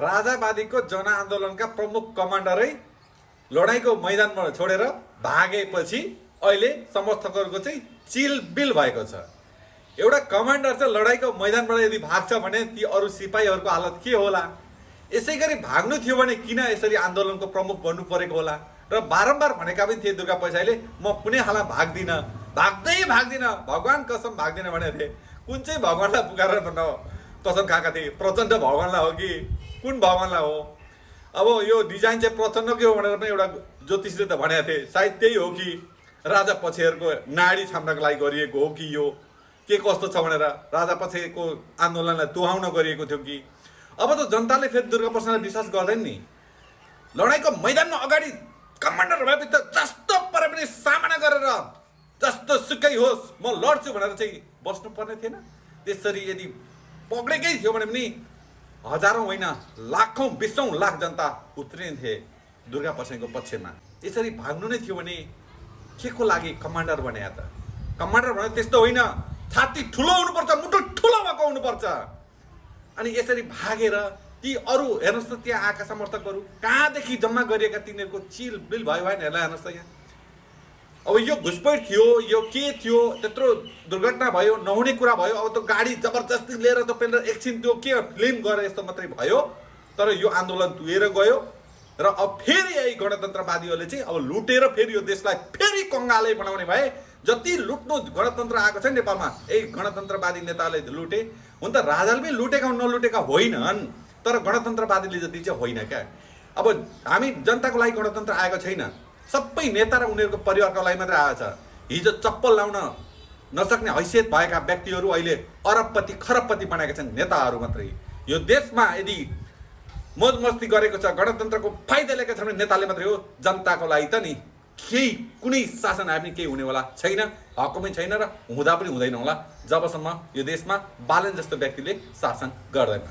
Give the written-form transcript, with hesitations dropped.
राजावादीको जनआन्दोलनका प्रमुख कमान्डरै लडाईँको मैदानबाट छोडेर भागेपछि अहिले समर्थकहरूको चाहिँ चिलबिल भएको छ। एउटा कमान्डर चाहिँ लडाईँको मैदानबाट यदि भाग्छ भने ती अरू सिपाहीहरूको हालत के होला? यसै गरी भाग्नु थियो भने किन यसरी आन्दोलनको प्रमुख बन्नु परेको होला? र बारम्बार भनेका पनि थिए दुर्गा प्रसाईले, म कुनै हालमा भाग्दिनँ, भाग्दिनँ, भगवान कसम भाग्दिनँ भनेको थिए। कुन चाहिँ भगवानलाई पुकारेर कसम खाएका थिए? प्रचण्ड भगवानलाई हो कि कुन भगवानलाई हो? अब यो डिजाइन चाहिँ प्रचण्डकै हो भनेर पनि एउटा ज्योतिषले त भनेका थिए। सायद त्यही हो कि राजा पछिहरूको नाडी छाम्नको लागि गरिएको हो कि यो के कस्तो छ भनेर राजा पछिको आन्दोलनलाई तुहाउन गरिएको थियो कि? अब त जनताले फेरि दुर्गा प्रसादलाई विश्वास गर्दैन नि। लडाईँको मैदानमा अगाडि कमान्डर भएपछि त जस्तो परे पनि सामना गरेर जस्तो सुकै होस् म लड्छु भनेर चाहिँ बस्नुपर्ने थिएन। त्यसरी यदि पक्रेकै थियो भने पनि हजारौँ होइन लाखौँ बिसौँ लाख जनता उत्रिने थिए दुर्गा प्रसाईको पक्षमा। यसरी भाग्नु नै थियो भने के को लागि कमान्डर बने? त कमान्डर भने त्यस्तो होइन, छाती ठुलो हुनुपर्छ, मुटु ठुलो भएको हुनुपर्छ। अनि यसरी भागेर ती अरू हेर्नुहोस् त, त्यहाँ आएका समर्थकहरू कहाँदेखि जम्मा गरिएका तिनीहरूको चिलबिल भयो भएन? हेर्ला हेर्नुहोस् त यहाँ। अब यो घुसपैठ थियो, यो के थियो, त्यत्रो दुर्घटना भयो, नहुने कुरा भयो। अब त गाडी जबरजस्ती लिएर त पहिला एकछिन त्यो के फिल्म गरे जस्तो मात्रै भयो, तर यो आन्दोलन तुएर गयो। र अब फेरि यही गणतन्त्रवादीहरूले चाहिँ अब लुटेर फेरि यो देशलाई फेरि कङ्गालै बनाउने भए। जति लुट्नु गणतन्त्र आएको छ नि नेपालमा, यही गणतन्त्रवादी नेताले लुटे। हुन त राजाले पनि लुटेका नलुटेका होइनन्, तर गणतन्त्रवादीले जति चाहिँ होइन क्या। अब हामी जनताको लागि गणतन्त्र आएको छैन, सबै नेता र उनीहरूको परिवारको लागि मात्रै आएको छ। हिजो चप्पल लाउन नसक्ने हैसियत भएका व्यक्तिहरू अहिले अरबपति खरबपति बनाएका छन् नेताहरू मात्रै। यो देशमा यदि मौज मस्ती गरेको छ, गणतन्त्रको फाइदा लिएका छन् भने नेताले मात्रै हो। जनताको लागि त नि केही कुनै शासन आए पनि केही हुनेवाला छैन, हकमै छैन र हुँदा पनि हुँदैन होला जबसम्म यो देशमा बालन जस्तो व्यक्तिले शासन गर्दैन।